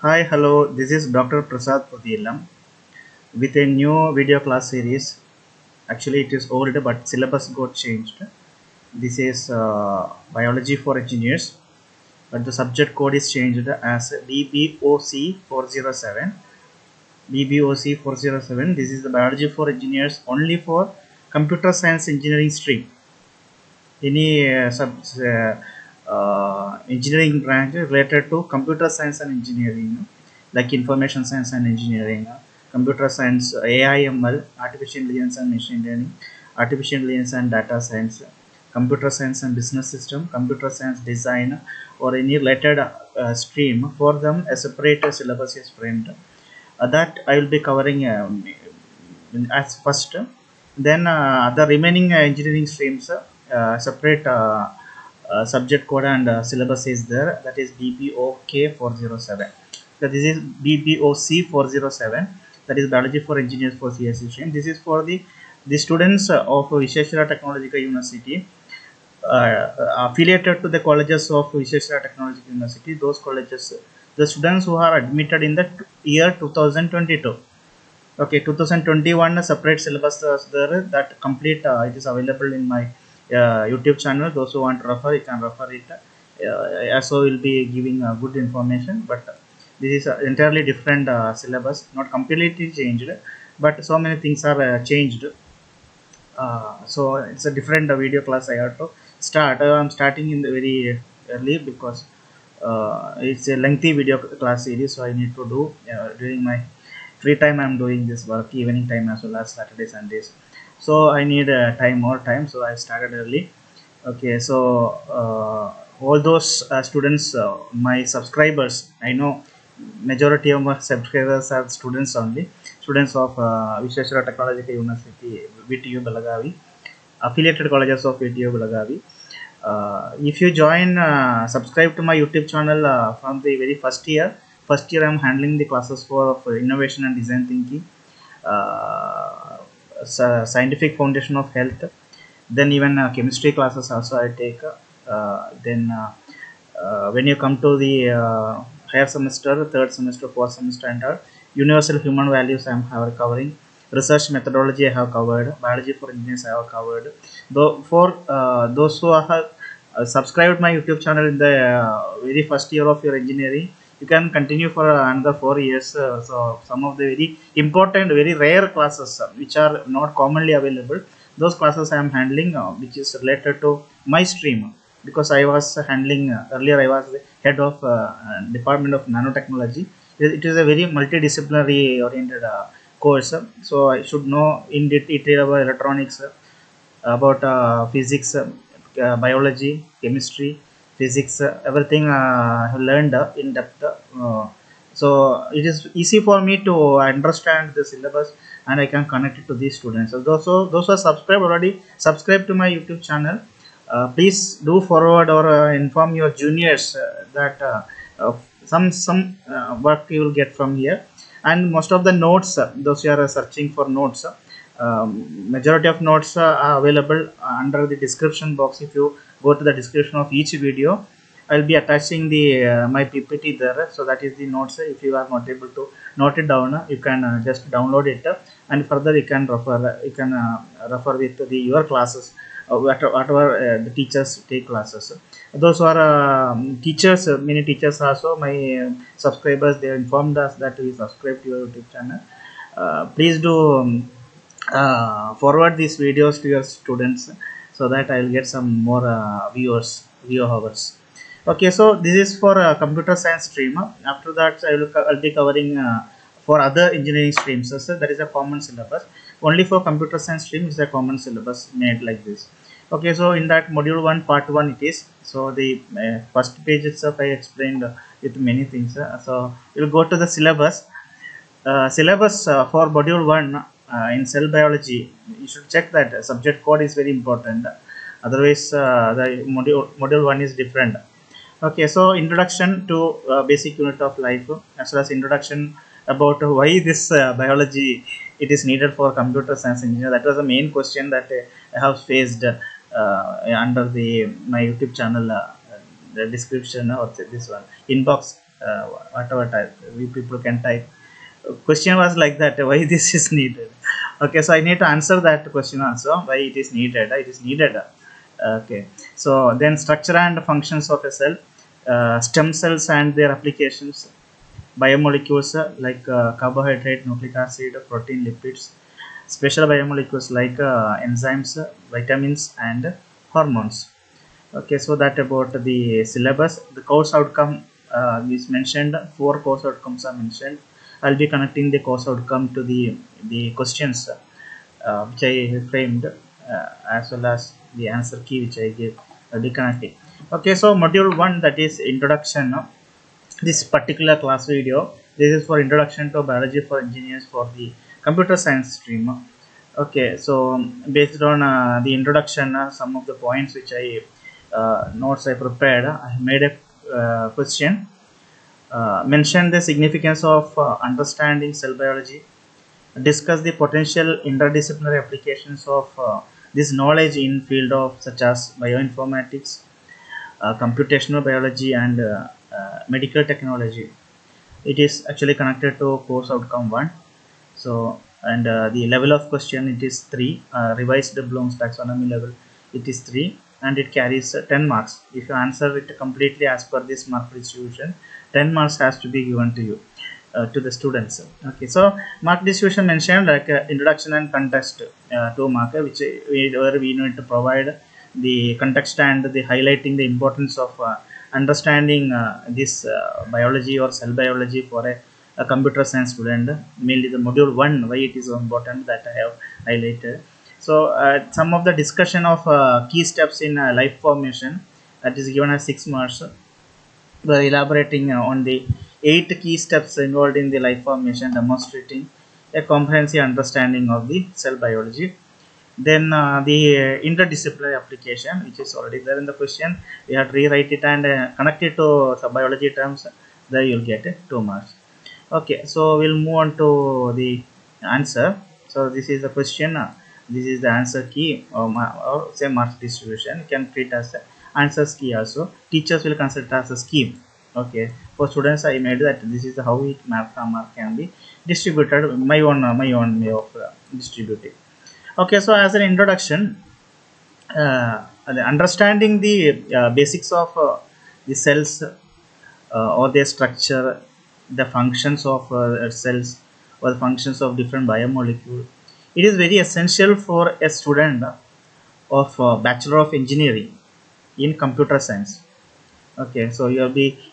Hi, hello, this is Dr. Prasad Pudielam with a new video class series. Actually, it is old, but syllabus got changed. This is Biology for Engineers, but the subject code is changed as BBOC407. BBOC407, this is the Biology for Engineers only for Computer Science Engineering stream. Any engineering branch related to computer science and engineering, like information science and engineering, computer science, AIML, artificial intelligence and machine learning, artificial intelligence and data science, computer science and business system, computer science design, or any related stream. For them a separate syllabus is framed that I will be covering as first. Then the remaining engineering streams, separate subject code and syllabus is there. That is BBOK407. So this is BBOC407. That is Biology for Engineers for CSE stream. This is for the students of Visheshwara Technological University, affiliated to the colleges of Visheshwara Technological University. Those colleges, the students who are admitted in the year 2022. Okay, 2021 a separate syllabus is there, that complete it is available in my YouTube channel. Those who want to refer, you can refer it. So will be giving good information, but this is entirely different syllabus, not completely changed, but so many things are changed. So it's a different video class I have to start. I'm starting in the very early because it's a lengthy video class series, so I need to do during my free time. I'm doing this work evening time as well as Saturday Sundays, so I need more time, so I started early. Okay, so all those students, my subscribers, I know majority of my subscribers are students only, students of Visheshwara Technological University, VTU Belagavi, affiliated colleges of VTU Belagavi. If you join, subscribe to my YouTube channel from the very first year I'm handling the classes for innovation and design thinking, scientific foundation of health, then even chemistry classes also I take. Then when you come to the higher semester, third semester, fourth semester, and universal human values I am covering. Research methodology I have covered. Biology for engineers I have covered. Though for those who are subscribed my YouTube channel in the very first year of your engineering, you can continue for another 4 years. So some of the very important, very rare classes which are not commonly available, those classes I am handling, which is related to my stream, because I was handling earlier, I was the head of department of nanotechnology. It is a very multidisciplinary oriented course, so I should know in detail about electronics, about physics, biology, chemistry, physics, everything I have learned in depth. So it is easy for me to understand the syllabus, and I can connect it to these students. So those who are subscribed already, subscribe to my YouTube channel. Please do forward or inform your juniors that some work you will get from here. And most of the notes, those who are searching for notes, majority of notes are available under the description box. If you go to the description of each video, I'll be attaching the my PPT there, so that is the notes. If you are not able to note it down, you can just download it, and further you can refer with your classes, whatever the teachers take classes. Those who are teachers, many teachers also, my subscribers, they informed us that we subscribe to your YouTube channel. Please do forward these videos to your students, so that I will get some more view hours. Okay, so this is for computer science stream. After that, I'll be covering for other engineering streams. So that is a common syllabus. Only for computer science stream is a common syllabus made like this. Okay, so in that module 1, part 1 it is. So the first page itself I explained with many things. So we'll go to the syllabus. Syllabus for module 1 in cell biology, you should check that subject code is very important. Otherwise, the module 1 is different. Okay, so introduction to basic unit of life, as well as introduction about why this biology it is needed for computer science engineer. That was the main question that I have faced under my YouTube channel, the description or this one inbox. whatever type we people can type. Question was like that, why this is needed. Okay, so I need to answer that question also, why it is needed. It is needed. Okay, so then structure and functions of a cell, stem cells and their applications, biomolecules like carbohydrate, nucleic acid, protein, lipids, special biomolecules like enzymes, vitamins and hormones. Okay, so that about the syllabus. The course outcome is mentioned. 4 course outcomes are mentioned. I'll be connecting the course outcome to the questions which I framed, as well as the answer key which I gave. I'll be connecting. Okay, so module 1, that is introduction. This particular class video, this is for introduction to biology for engineers for the computer science stream. Okay, so based on the introduction, some of the points which I notes I prepared, I made a question. Mention the significance of understanding cell biology, discuss the potential interdisciplinary applications of this knowledge in field of such as bioinformatics, computational biology and medical technology. It is actually connected to course outcome 1. So, and the level of question, it is 3. Revised Bloom's taxonomy level, it is 3, and it carries 10 marks. If you answer it completely as per this mark distribution, 10 marks has to be given to you, to the students. Okay, so mark distribution mentioned like introduction and context, 2 mark, which where we need to provide the context and the highlighting the importance of understanding this biology or cell biology for a computer science student, mainly the module 1, why it is so important, that I have highlighted. So some of the discussion of key steps in life formation, that is given as 6 marks. We are elaborating on the 8 key steps involved in the life formation, demonstrating a comprehensive understanding of the cell biology. Then the interdisciplinary application, which is already there in the question, we have to rewrite it and connect it to some biology terms. There you will get 2 marks. Okay, so we'll move on to the answer. So this is the question, this is the answer key, or say mark distribution. You can treat as answers key also. Teachers will consider it as a scheme. Okay, for students I made that this is how it mark can be distributed, my own way of distributing. Okay, so as an introduction, understanding the basics of the cells or their structure, the functions of cells or the functions of different biomolecules, it is very essential for a student of Bachelor of Engineering in computer science. Okay, so you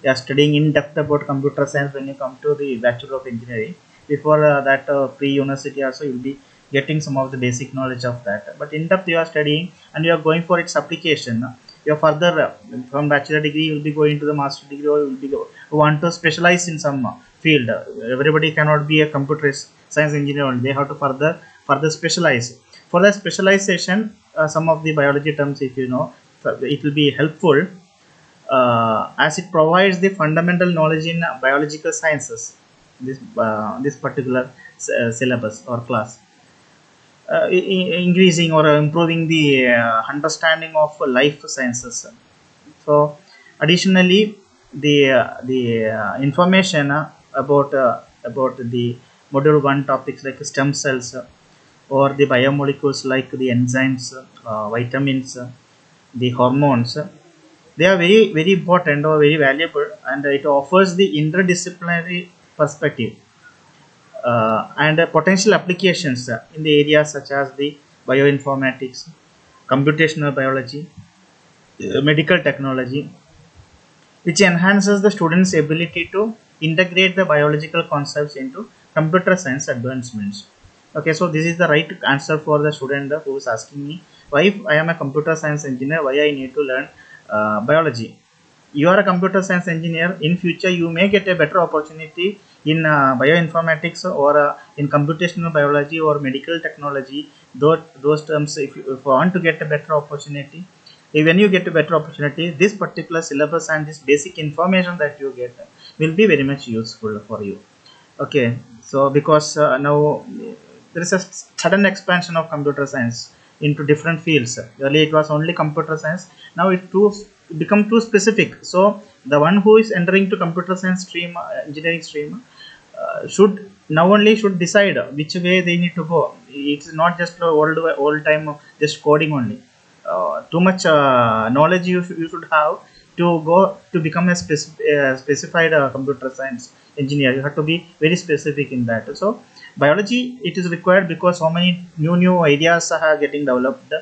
are studying in depth about computer science when you come to the Bachelor of Engineering. Before that pre-university also you will be getting some of the basic knowledge of that, but in depth you are studying and you are going for its application. You are further from bachelor degree you will be going to the master degree, or you will be want to specialize in some field. Everybody cannot be a computer science engineer only, they have to further specialize. For the specialization, some of the biology terms, if you know, it will be helpful as it provides the fundamental knowledge in biological sciences, this particular syllabus or class, increasing or improving the understanding of life sciences. So additionally, the information about the module 1 topics like stem cells or the biomolecules like the enzymes, vitamins, the hormones, they are very important or very valuable, and it offers the interdisciplinary perspective and potential applications in the areas such as the bioinformatics, computational biology, medical technology, which enhances the students' ability to integrate the biological concepts into computer science advancements. Okay, so this is the right answer for the student who is asking me, why if I am a computer science engineer, why I need to learn biology. You are a computer science engineer, in future you may get a better opportunity in bioinformatics or in computational biology or medical technology. Those terms, if you want to get a better opportunity, when you get a better opportunity, this particular syllabus and this basic information that you get will be very much useful for you. Okay, so because now there is a sudden expansion of computer science into different fields. Earlier it was only computer science, now it too become too specific. So the one who is entering to computer science stream, engineering stream, should now only should decide which way they need to go. It's not just old time just coding only. Too much knowledge you should have to go to become a specified computer science engineer. You have to be very specific in that. So biology, it is required because so many new ideas are getting developed,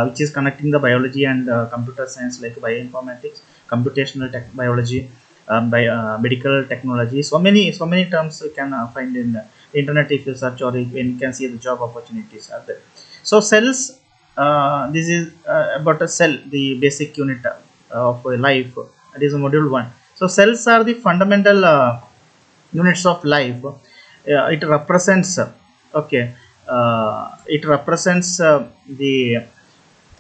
which is connecting the biology and computer science, like bioinformatics, computational biology, medical technology. So many terms you can find in the internet if you search, or you can see the job opportunities are there. So cells, this is about a cell, the basic unit of life. That is module 1. So cells are the fundamental units of life. It represents okay it represents the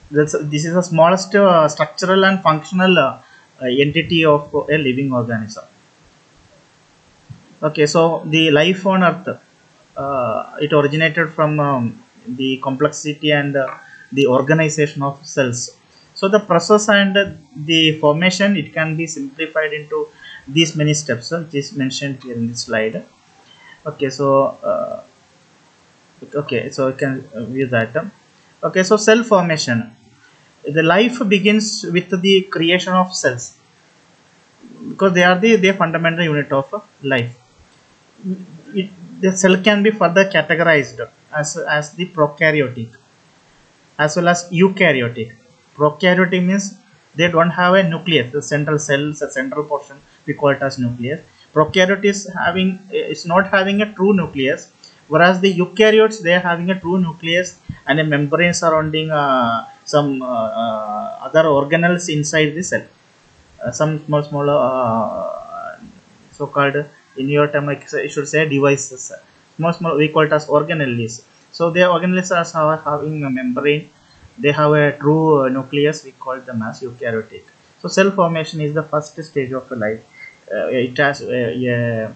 this is the smallest structural and functional entity of a living organism. Okay, so the life on earth, it originated from the complexity and the organization of cells. So the process and the formation, it can be simplified into these many steps, which is mentioned here in this slide. Okay, so you can view that. Okay, so cell formation, the life begins with the creation of cells, because they are the fundamental unit of life. The cell can be further categorized as the prokaryotic as well as eukaryotic. Prokaryotic means they don't have a nucleus, the central cells, the central portion, we call it as nucleus. Prokaryote is not having a true nucleus, whereas the eukaryotes, they are having a true nucleus and a membrane surrounding some other organelles inside the cell. Some small so called, in your term, like you should say, devices. Small we call it as organelles. So the organelles are having a membrane, they have a true nucleus, we call them as eukaryotic. So cell formation is the first stage of life. It has a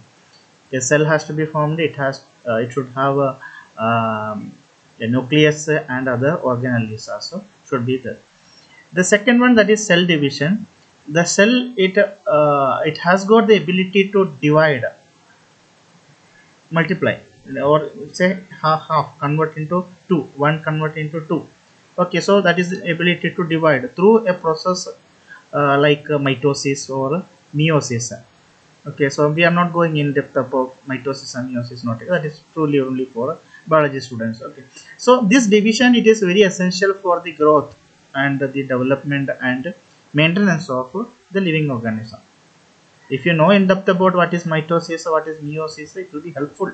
cell has to be formed. It should have a nucleus and other organelles also should be there. The second one, that is cell division. The cell, it has got the ability to divide, multiply, or say half convert into 2, 1 convert into 2. Okay, so that is the ability to divide through a process like mitosis or meiosis. Okay, so we are not going in depth about mitosis and meiosis, not that is truly only for biology students. Okay, so this division, it is very essential for the growth and the development and maintenance of the living organism. If you know in depth about what is mitosis or what is meiosis, it will be helpful.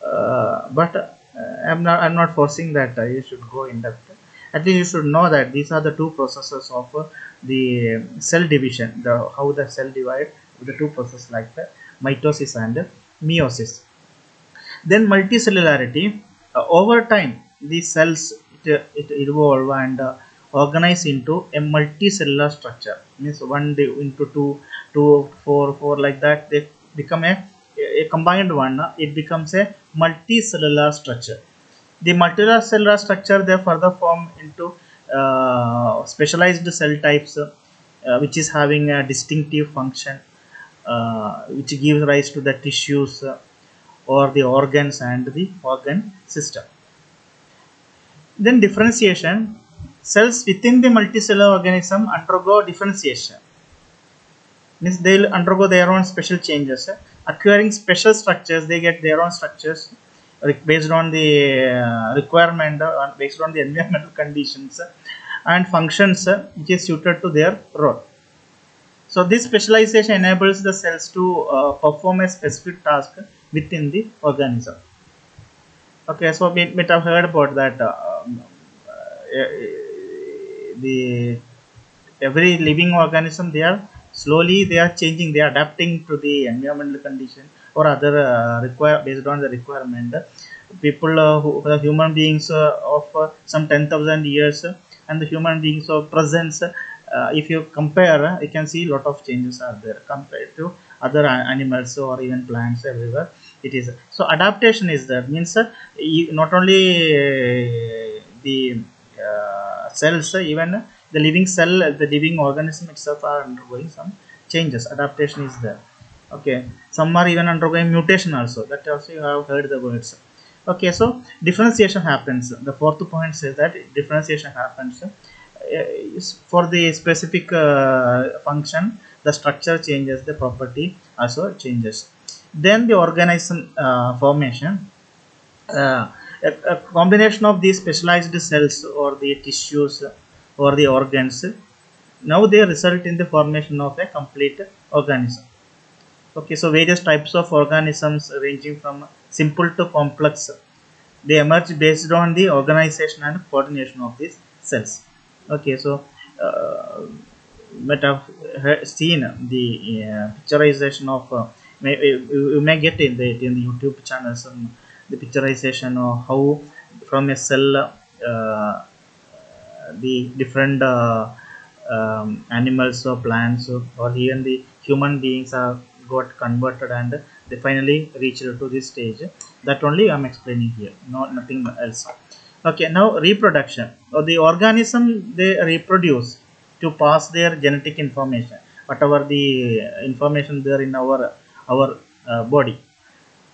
But I'm not forcing that you should go in depth. At least you should know that these are the two processes of the cell division, how the cell divide, the two processes like the mitosis and meiosis. Then multicellularity, over time the cells, it evolve and organize into a multicellular structure. Means 1 into 2, 2, 4, 4, like that, they become a combined one. It becomes a multicellular structure. The multicellular structure, they further form into specialized cell types, which is having a distinctive function, which gives rise to the tissues or the organs and the organ system. Then differentiation, cells within the multicellular organism undergo differentiation. Means they will undergo their own special changes, acquiring special structures. They get their own structures based on the requirement, based on the environmental conditions and functions which is suited to their role. So this specialization enables the cells to perform a specific task within the organism. Okay, so we have heard about that. Every living organism, they are changing, they are adapting to the environmental condition or other based on the requirement. People the human beings of some 10,000 years and the human beings of present, if you compare, you can see lot of changes are there compared to other animals or even plants. Everywhere it is. So adaptation is there, means not only the cells, even the living cell, the living organism itself are undergoing some changes. Adaptation is there. Okay, some are even undergoing mutation also, that also you have heard the words. Okay, so differentiation happens. The fourth point says that differentiation happens is for the specific function, the structure changes, the property also changes. Then the organism formation, a combination of these specialized cells or the tissues or the organs, now they result in the formation of a complete organism. Okay, so various types of organisms ranging from simple to complex, they emerge based on the organization and coordination of these cells. Okay, so uh, but I've seen the picturization of you may get in the YouTube channel some the picturization of how from a cell the different animals or plants or even the human beings are got converted and they finally reached to this stage. That only I'm explaining here, not nothing else. Okay, now reproduction, or the organism, they reproduce to pass their genetic information, whatever the information there in our body,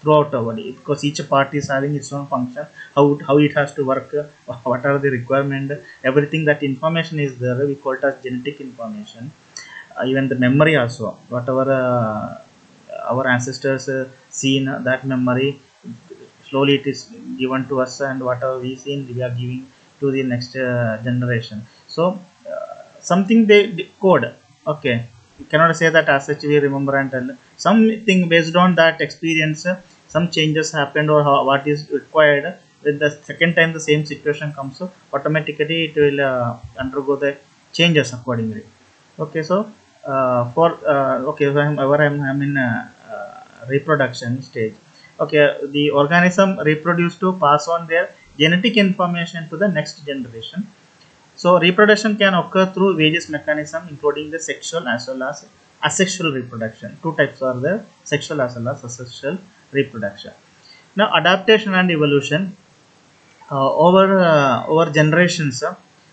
throughout our body, because each part is having its own function, how it has to work, what are the requirement, everything that information is there, we call it as genetic information. Even the memory also, whatever our ancestors seen, that memory slowly it is given to us, and whatever we seen we are giving to the next generation. So something they code. Okay, you cannot say that as such we remember and tell something based on that experience. Some changes happened or how, what is required. When the second time the same situation comes, so automatically it will undergo the changes accordingly. Okay, so for okay, so I'm in reproduction stage. Okay, the organism reproduce to pass on their genetic information to the next generation. So reproduction can occur through various mechanisms, including the sexual as well as asexual reproduction. Two types are there: sexual as well as asexual reproduction. Now adaptation and evolution, over generations,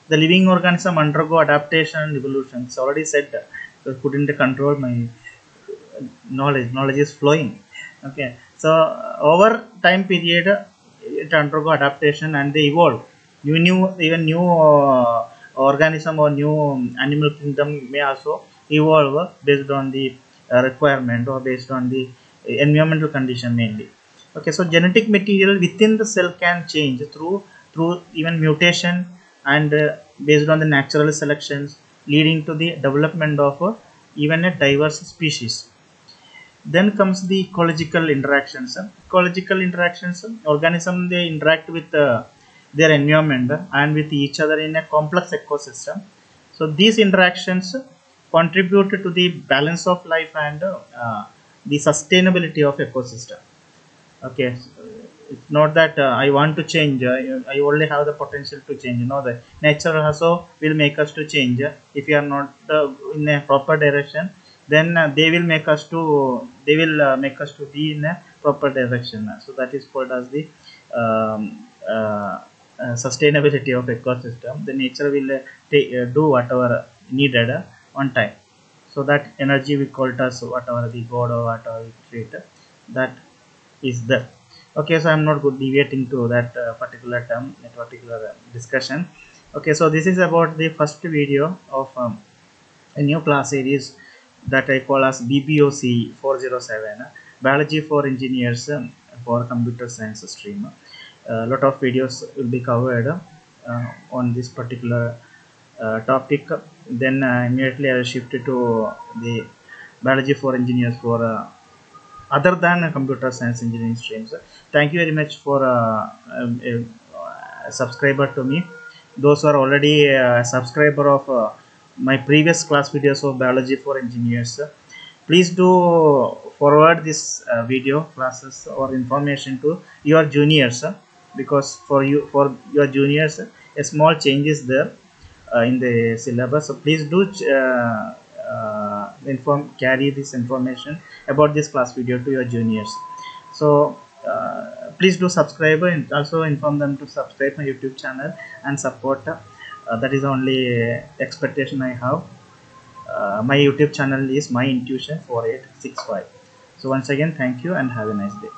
the living organism undergo adaptation and evolution. It's already said. Couldn't control my knowledge is flowing. Okay, so over time period it undergo adaptation and they evolve. Even new organism or new animal kingdom may also evolve based on the requirement or based on the environmental condition mainly. Okay, so genetic material within the cell can change through even mutation and based on the natural selections, leading to the development of even a diverse species. Then comes the ecological interactions. Ecological interactions, organisms they interact with their environment and with each other in a complex ecosystem. So these interactions contribute to the balance of life and the sustainability of ecosystem. Okay, it's not that I want to change, I only have the potential to change. The nature also will make us to change. If we are not in a proper direction, then they will make us to be in a proper direction. So that is called as the um, sustainability of ecosystem. The nature will do whatever needed on time. So that energy we call it as whatever the god or whatever we treat, that is there. Okay, so I'm not good deviating to that particular term, that particular discussion. Okay, so this is about the first video of a new class series that I call as BBOC407, biology for engineers for computer science stream. A lot of videos will be covered on this particular topic. Then immediately I will shift to the biology for engineers for other than computer science engineering streams. Thank you very much for a subscriber to me. Those who are already a subscriber of my previous class videos of biology for engineers, please do forward this video classes or information to your juniors, because for your juniors a small change is there in the syllabus. So please do carry this information about this class video to your juniors. So please do subscribe and also inform them to subscribe my YouTube channel and support That is the only expectation I have. My YouTube channel is My Intuition 4865. So once again, thank you and have a nice day.